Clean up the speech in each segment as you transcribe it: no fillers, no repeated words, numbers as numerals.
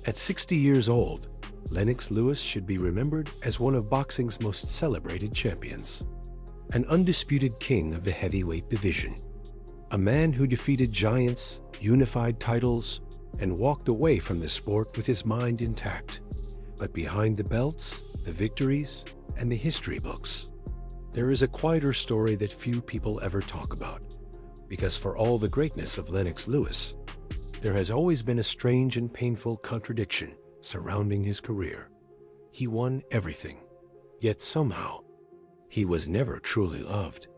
At 60 years old, Lennox Lewis should be remembered as one of boxing's most celebrated champions. An undisputed king of the heavyweight division. A man who defeated giants, unified titles, and walked away from the sport with his mind intact. But behind the belts, the victories, and the history books, there is a quieter story that few people ever talk about. Because for all the greatness of Lennox Lewis, there has always been a strange and painful contradiction surrounding his career. He won everything, yet somehow, he was never truly loved.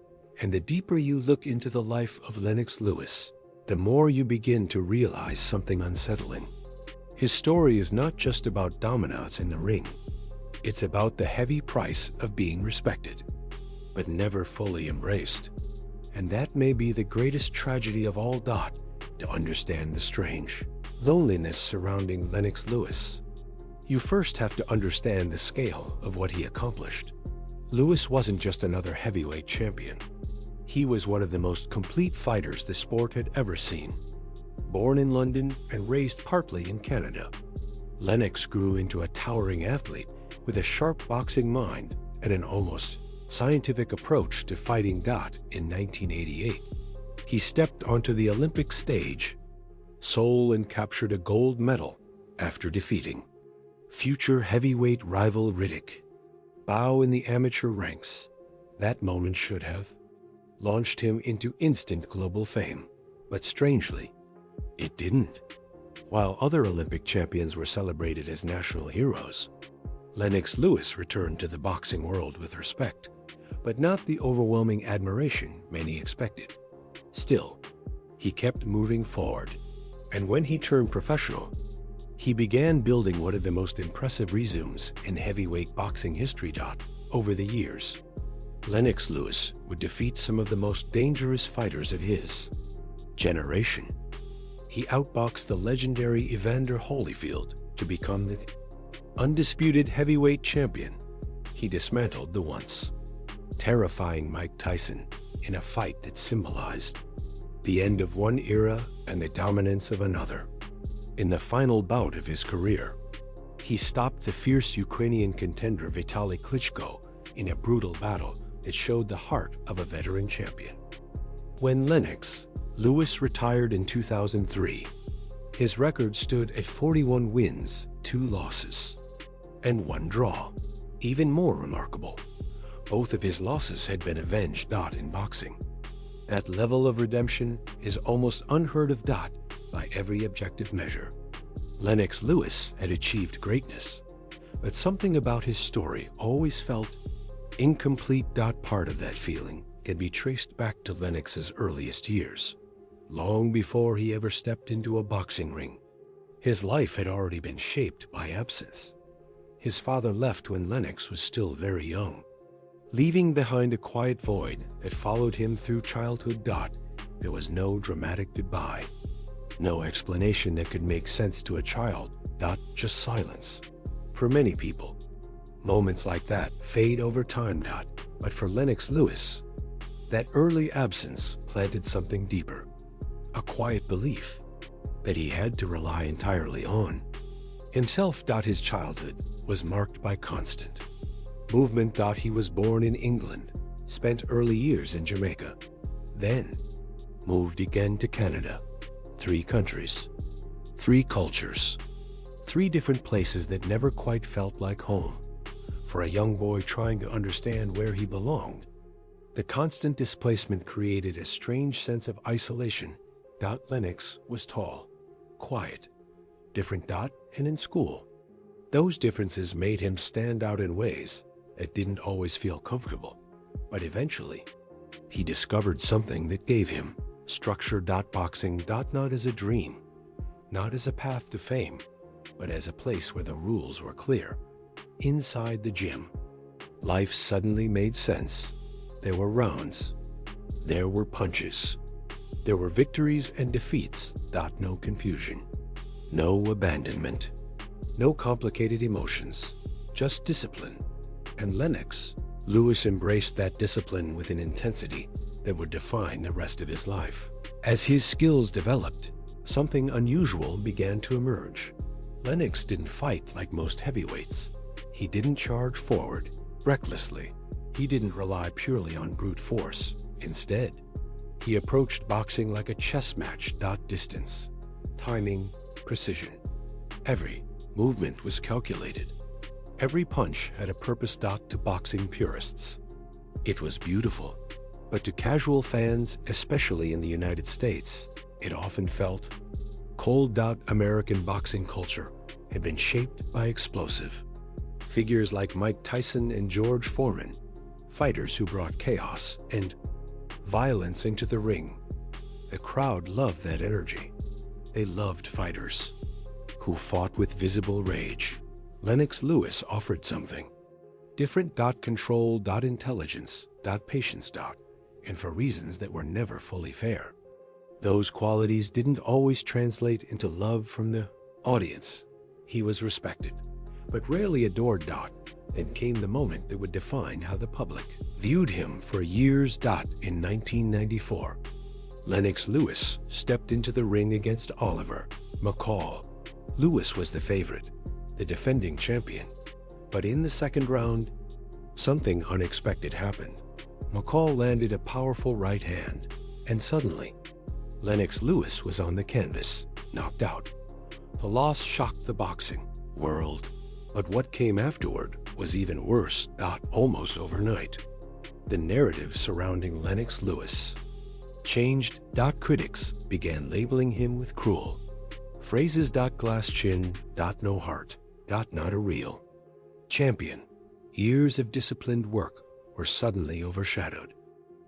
And the deeper you look into the life of Lennox Lewis, the more you begin to realize something unsettling. His story is not just about dominance in the ring. It's about the heavy price of being respected, but never fully embraced. And that may be the greatest tragedy of all. To understand the strange loneliness surrounding Lennox Lewis, you first have to understand the scale of what he accomplished. Lewis wasn't just another heavyweight champion. He was one of the most complete fighters the sport had ever seen. Born in London and raised partly in Canada, Lennox grew into a towering athlete with a sharp boxing mind and an almost scientific approach to fighting. In 1988, he stepped onto the Olympic stage, Seoul, and captured a gold medal after defeating future heavyweight rival Riddick Bowe in the amateur ranks. That moment should have launched him into instant global fame, but strangely, it didn't. While other Olympic champions were celebrated as national heroes, Lennox Lewis returned to the boxing world with respect, but not the overwhelming admiration many expected. Still, he kept moving forward, and when he turned professional, he began building one of the most impressive resumes in heavyweight boxing history. Over the years, Lennox Lewis would defeat some of the most dangerous fighters of his generation. He outboxed the legendary Evander Holyfield to become the undisputed heavyweight champion. He dismantled the once terrifying Mike Tyson in a fight that symbolized the end of one era and the dominance of another. In the final bout of his career, he stopped the fierce Ukrainian contender Vitaly Klitschko in a brutal battle that showed the heart of a veteran champion. When Lennox Lewis retired in 2003, his record stood at 41 wins, 2 losses, and 1 draw. Even more remarkable, both of his losses had been avenged. In boxing, that level of redemption is almost unheard of. By every objective measure, Lennox Lewis had achieved greatness, but something about his story always felt incomplete. Part of that feeling can be traced back to Lennox's earliest years. Long before he ever stepped into a boxing ring, his life had already been shaped by absence. His father left when Lennox was still very young, leaving behind a quiet void that followed him through childhood. There was no dramatic goodbye, no explanation that could make sense to a child. Just silence. For many people, moments like that fade over time. But for Lennox Lewis, that early absence planted something deeper, a quiet belief that he had to rely entirely on himself. His childhood was marked by constant movement. He was born in England, spent early years in Jamaica, then moved again to Canada. 3 countries, 3 cultures, 3 different places that never quite felt like home. For a young boy trying to understand where he belonged, the constant displacement created a strange sense of isolation. Lennox was tall, quiet, different. And in school, those differences made him stand out in ways that didn't always feel comfortable. But eventually, he discovered something that gave him structure. Boxing, not as a dream, not as a path to fame, but as a place where the rules were clear. Inside the gym, life suddenly made sense. There were rounds, there were punches, there were victories and defeats. No confusion, no abandonment, no complicated emotions, just discipline. And Lennox Lewis embraced that discipline with an intensity that would define the rest of his life. As his skills developed, something unusual began to emerge. Lennox didn't fight like most heavyweights. He didn't charge forward recklessly. He didn't rely purely on brute force. Instead, he approached boxing like a chess match. Distance, timing, precision. Every movement was calculated. Every punch had a purpose. To boxing purists, it was beautiful. But to casual fans, especially in the United States, it often felt cold. American boxing culture had been shaped by explosive figures like Mike Tyson and George Foreman, fighters who brought chaos and violence into the ring. The crowd loved that energy. They loved fighters who fought with visible rage. Lennox Lewis offered something different. Control. Intelligence. Patience. And for reasons that were never fully fair. Those qualities didn't always translate into love from the audience. He was respected, but rarely adored. Then came the moment that would define how the public viewed him for years. In 1994, Lennox Lewis stepped into the ring against Oliver McCall. Lewis was the favorite, the defending champion. But in the second round, something unexpected happened. McCall landed a powerful right hand, and suddenly, Lennox Lewis was on the canvas, knocked out. The loss shocked the boxing world. But what came afterward was even worse. Almost overnight, the narrative surrounding Lennox Lewis changed. Critics began labeling him with cruel phrases. Glass chin. No heart. Not a real champion. Years of disciplined work were suddenly overshadowed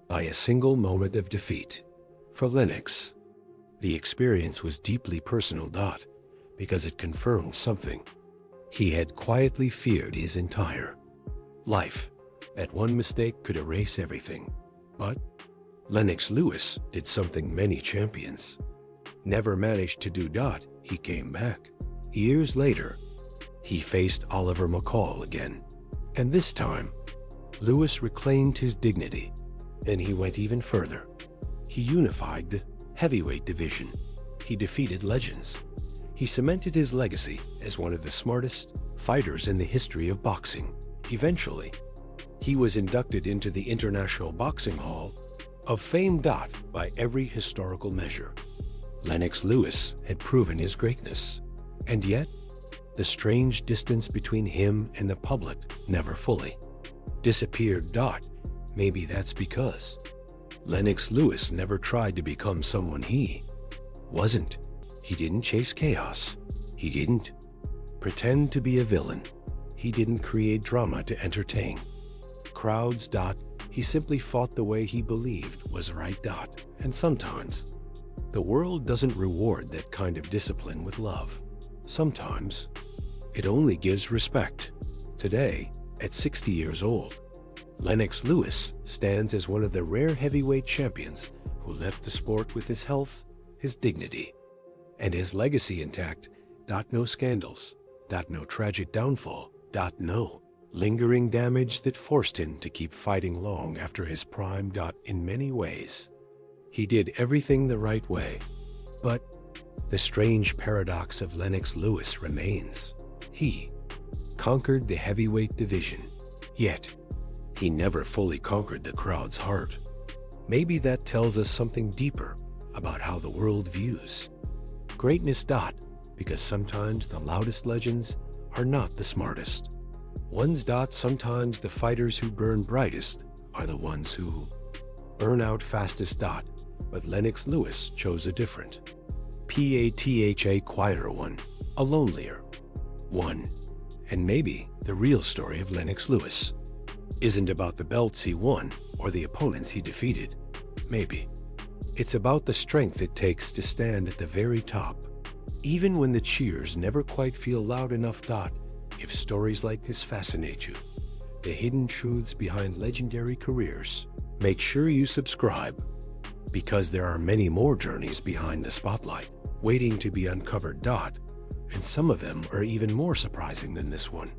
by a single moment of defeat. For Lennox, the experience was deeply personal. Because it confirmed something he had quietly feared his entire life, that one mistake could erase everything. But Lennox Lewis did something many champions never managed to do. He came back. Years later, he faced Oliver McCall again. And this time, Lewis reclaimed his dignity. And he went even further. He unified the heavyweight division. He defeated legends. He cemented his legacy as one of the smartest fighters in the history of boxing. Eventually, he was inducted into the International Boxing Hall of Fame. By every historical measure, Lennox Lewis had proven his greatness. And yet, the strange distance between him and the public never fully disappeared. Maybe that's because Lennox Lewis never tried to become someone he wasn't. He didn't chase chaos. He didn't pretend to be a villain. He didn't create drama to entertain crowds. He simply fought the way he believed was right. And sometimes, the world doesn't reward that kind of discipline with love. Sometimes, it only gives respect. Today, at 60 years old, Lennox Lewis stands as one of the rare heavyweight champions who left the sport with his health, his dignity, and his legacy intact. No scandals. No tragic downfall. No lingering damage that forced him to keep fighting long after his prime. In many ways, he did everything the right way. But the strange paradox of Lennox Lewis remains. He conquered the heavyweight division, yet he never fully conquered the crowd's heart. Maybe that tells us something deeper about how the world views greatness. Because sometimes the loudest legends are not the smartest ones. Sometimes the fighters who burn brightest are the ones who burn out fastest. But Lennox Lewis chose a different quieter one, a lonelier one. And maybe the real story of Lennox Lewis isn't about the belts he won or the opponents he defeated. Maybe it's about the strength it takes to stand at the very top, even when the cheers never quite feel loud enough. If stories like this fascinate you, the hidden truths behind legendary careers, make sure you subscribe, because there are many more journeys behind the spotlight waiting to be uncovered. And some of them are even more surprising than this one.